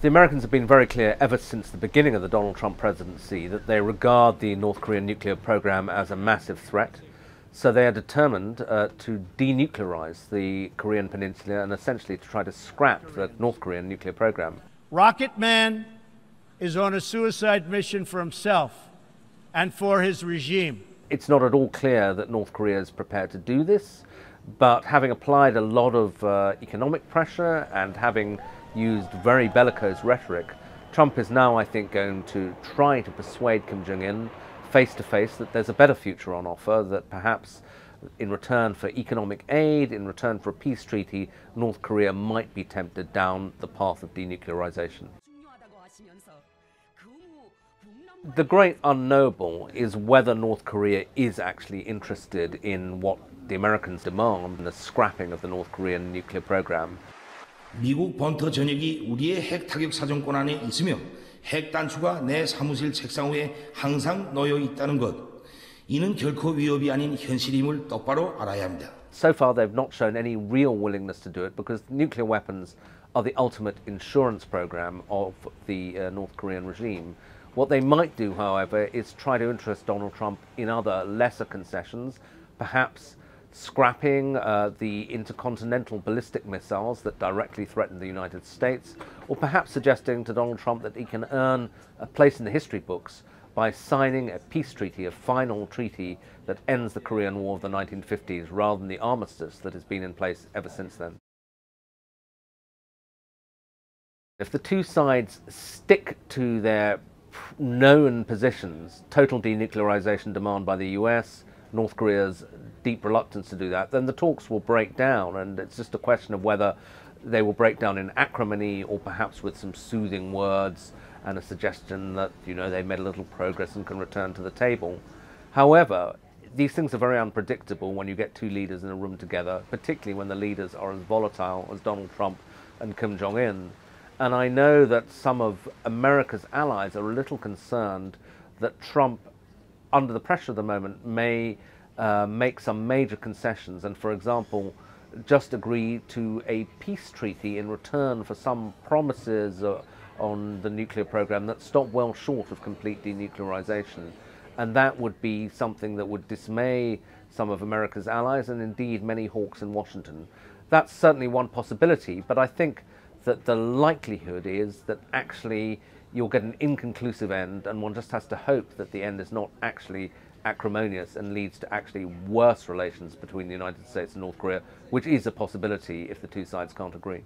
The Americans have been very clear ever since the beginning of the Donald Trump presidency that they regard the North Korean nuclear program as a massive threat. So they are determined to denuclearize the Korean Peninsula and essentially to try to scrap the North Korean nuclear program. Rocket Man is on a suicide mission for himself and for his regime. It's not at all clear that North Korea is prepared to do this, but having applied a lot of economic pressure and having used very bellicose rhetoric, Trump is now, I think, going to try to persuade Kim Jong Un face to face that there's a better future on offer, that perhaps in return for economic aid, in return for a peace treaty, North Korea might be tempted down the path of denuclearization. The great unknowable is whether North Korea is actually interested in what the Americans demand, the scrapping of the North Korean nuclear program. 미국 번터 전역이 우리의 핵 타격 사정권 안에 있으며 핵 단추가 내 사무실 책상 위에 항상 놓여 있다는 것. 이는 결코 위협이 아닌 현실임을 똑바로 알아야 합니다. So far they've not shown any real willingness to do it because nuclear weapons are the ultimate insurance program of the North Korean regime. What they might do, however, is try to interest Donald Trump in other lesser concessions, perhaps scrapping the intercontinental ballistic missiles that directly threaten the United States, or perhaps suggesting to Donald Trump that he can earn a place in the history books by signing a peace treaty, a final treaty that ends the Korean War of the 1950s, rather than the armistice that has been in place ever since then. If the two sides stick to their known positions, total denuclearization demand by the US, North Korea's deep reluctance to do that, then the talks will break down, and it's just a question of whether they will break down in acrimony or perhaps with some soothing words and a suggestion that, you know, they've made a little progress and can return to the table. However, these things are very unpredictable when you get two leaders in a room together, particularly when the leaders are as volatile as Donald Trump and Kim Jong Un. And I know that some of America's allies are a little concerned that Trump, under the pressure of the moment, may make some major concessions and, for example, just agree to a peace treaty in return for some promises on the nuclear program that stop well short of complete denuclearization. And that would be something that would dismay some of America's allies and indeed many hawks in Washington. That's certainly one possibility, but I think that the likelihood is that actually you'll get an inconclusive end, and one just has to hope that the end is not actually acrimonious and leads to actually worse relations between the United States and North Korea, which is a possibility if the two sides can't agree.